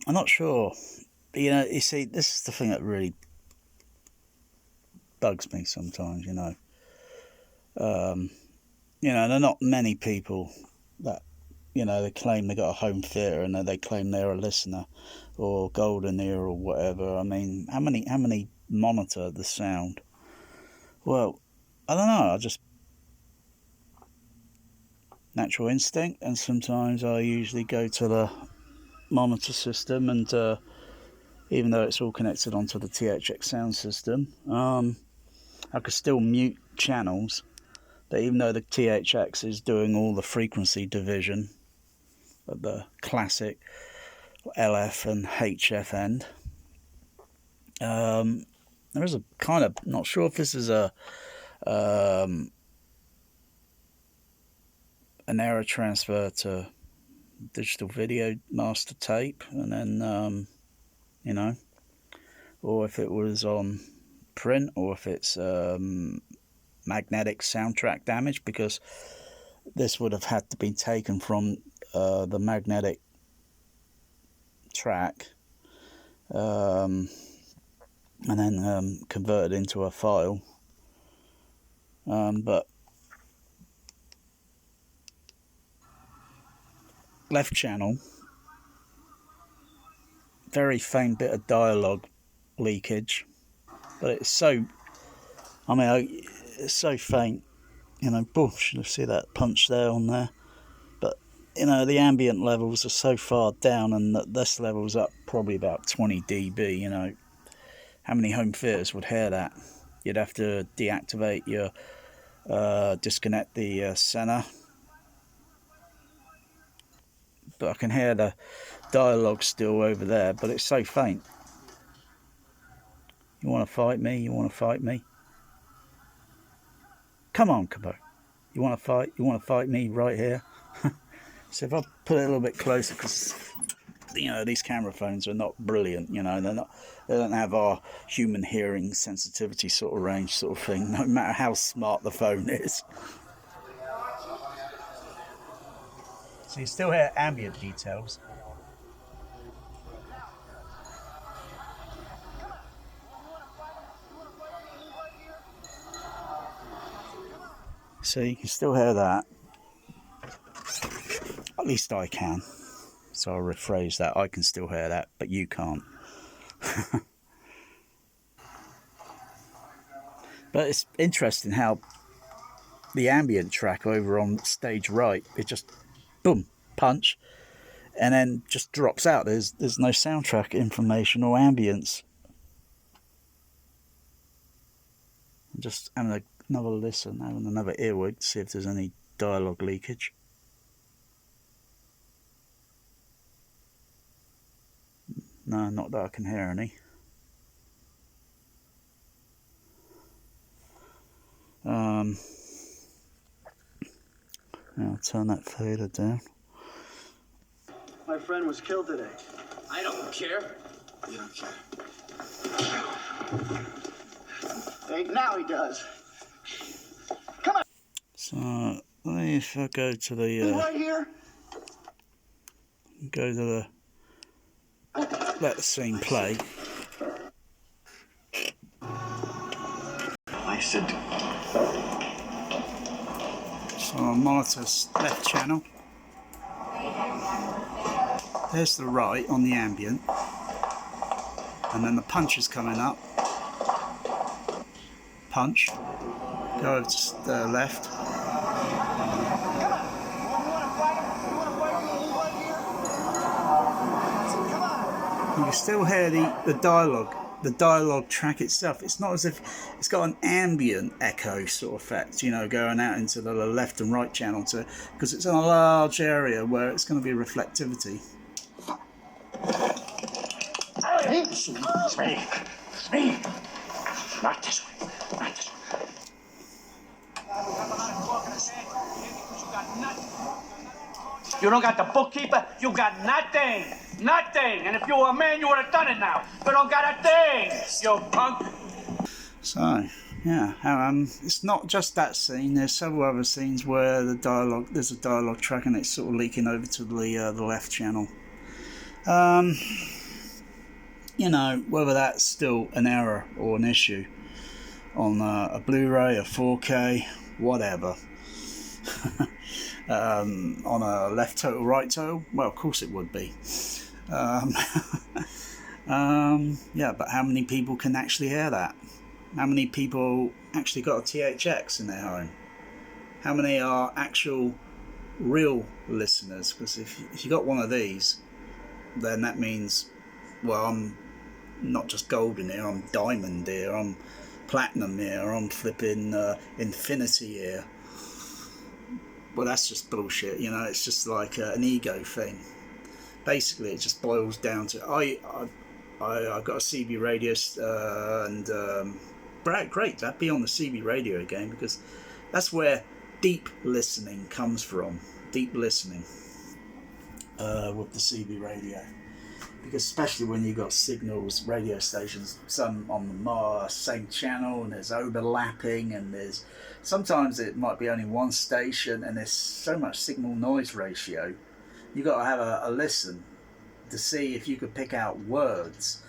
I'm not sure. But, you see, this is the thing that really bugs me sometimes, there are not many people that, they claim they got a home theatre and they claim they're a listener or golden ear or whatever. I mean, how many monitor the sound? Well, I don't know. I just natural instinct, and sometimes I usually go to the monitor system, and even though it's all connected onto the THX sound system, I could still mute channels. But even though the THX is doing all the frequency division at the classic LF and HF end, there is a kind of, not sure if this is an error transfer to digital video master tape, and then or if it was on print, or if it's magnetic soundtrack damage, because this would have had to be taken from the magnetic track and then converted into a file, but left channel, very faint bit of dialogue leakage, but it's so, it's so faint, boom, you see that punch there on there, but the ambient levels are so far down, and this level's up probably about 20 dB. How many home theatres would hear that? You'd have to deactivate your disconnect the center, but I can hear the dialogue still over there, but it's so faint. You want to fight me? You want to fight me? Come on, Cabo. You want to fight? You want to fight me right here? So if I put it a little bit closer, because these camera phones are not brilliant. They don't have our human hearing sensitivity sort of range, sort of thing. No matter how smart the phone is. So you still hear ambient details. So you can still hear that. At least I can. So I'll rephrase that. I can still hear that, but you can't. But it's interesting how the ambient track over on stage right, it just boom, punch, and then just drops out. There's no soundtrack information or ambience. I'm just having another listen, having another earwig to see if there's any dialogue leakage. No, not that I can hear any. I'll turn that fader down. My friend was killed today. I don't care. You don't care. Hey, now he does. Come on. So if I go to the right here. Go to the let the scene play. I said. So on monitor's left channel. There's the right on the ambient, and then the punch is coming up. Punch. Go over to the left. You can still hear the dialogue track itself. It's not as if it's got an ambient echo sort of effect, going out into the left and right channel, because it's in a large area where it's going to be reflectivity. It's me. It's me. Not this way. Not this way. You don't got the bookkeeper, you got nothing. Nothing. And if you were a man, you would have done it now. You don't got a thing, you punk. So, yeah, it's not just that scene. There's several other scenes where there's a dialogue track, and it's sort of leaking over to the left channel. you know, whether that's still an error or an issue on a Blu-ray, a 4K, whatever. On a left total, right total, well, of course it would be. Yeah, but how many people can actually hear that? How many people actually got a THX in their home? How many are actual real listeners? Because if you got one of these, then that means, well, I'm not just golden here, I'm diamond here, I'm platinum here, I'm flipping infinity here. Well, that's just bullshit, you know. It's just like an ego thing. Basically, it just boils down to I've got a CB radio and great, that'd be on the CB radio again, because that's where deep listening comes from. Deep listening with the CB radio, because especially when you've got signals, radio stations, some on the same channel, and there's overlapping, and there's sometimes it might be only one station, and there's so much signal noise ratio. You got to have a listen to see if you could pick out words.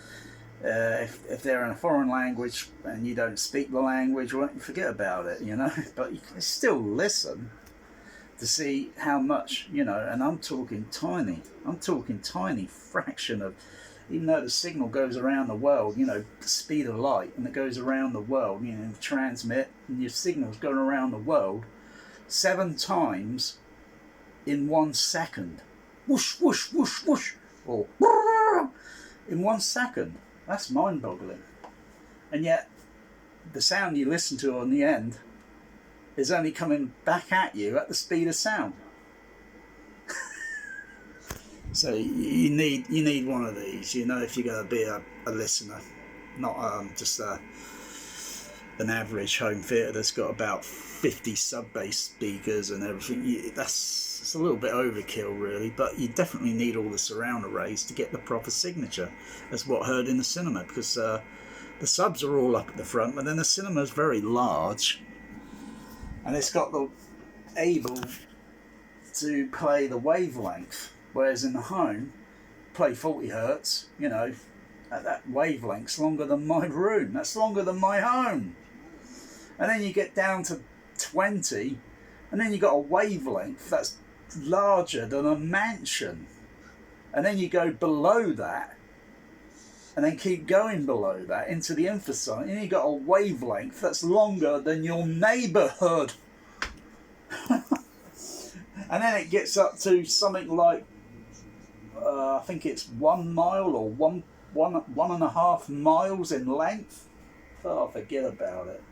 If they're in a foreign language and you don't speak the language, well, forget about it, you know. But you can still listen to see how much, you know. And I'm talking tiny fraction of, even though the signal goes around the world, you know, the speed of light, and it goes around the world, you know, transmit, and your signal's going around the world 7 times in 1 second. Whoosh, whoosh, whoosh, whoosh, or in 1 second. That's mind-boggling. And yet, the sound you listen to on the end is only coming back at you at the speed of sound. So you need one of these, you know, if you're going to be a listener, not just an average home theatre that's got about 50 sub-bass speakers and everything. It's a little bit overkill, really, but you definitely need all the surround arrays to get the proper signature as what heard in the cinema, because the subs are all up at the front, but then the cinema is very large, and it's got the able to play the wavelength, whereas in the home, play 40 hertz, you know, at that wavelength's longer than my room. That's longer than my home. And then you get down to 20, and then you got a wavelength that's larger than a mansion. And then you go below that, and then keep going below that into the infrasound, and you got a wavelength that's longer than your neighbourhood. And then it gets up to something like, I think it's 1 mile or one and a half miles in length. Oh, forget about it.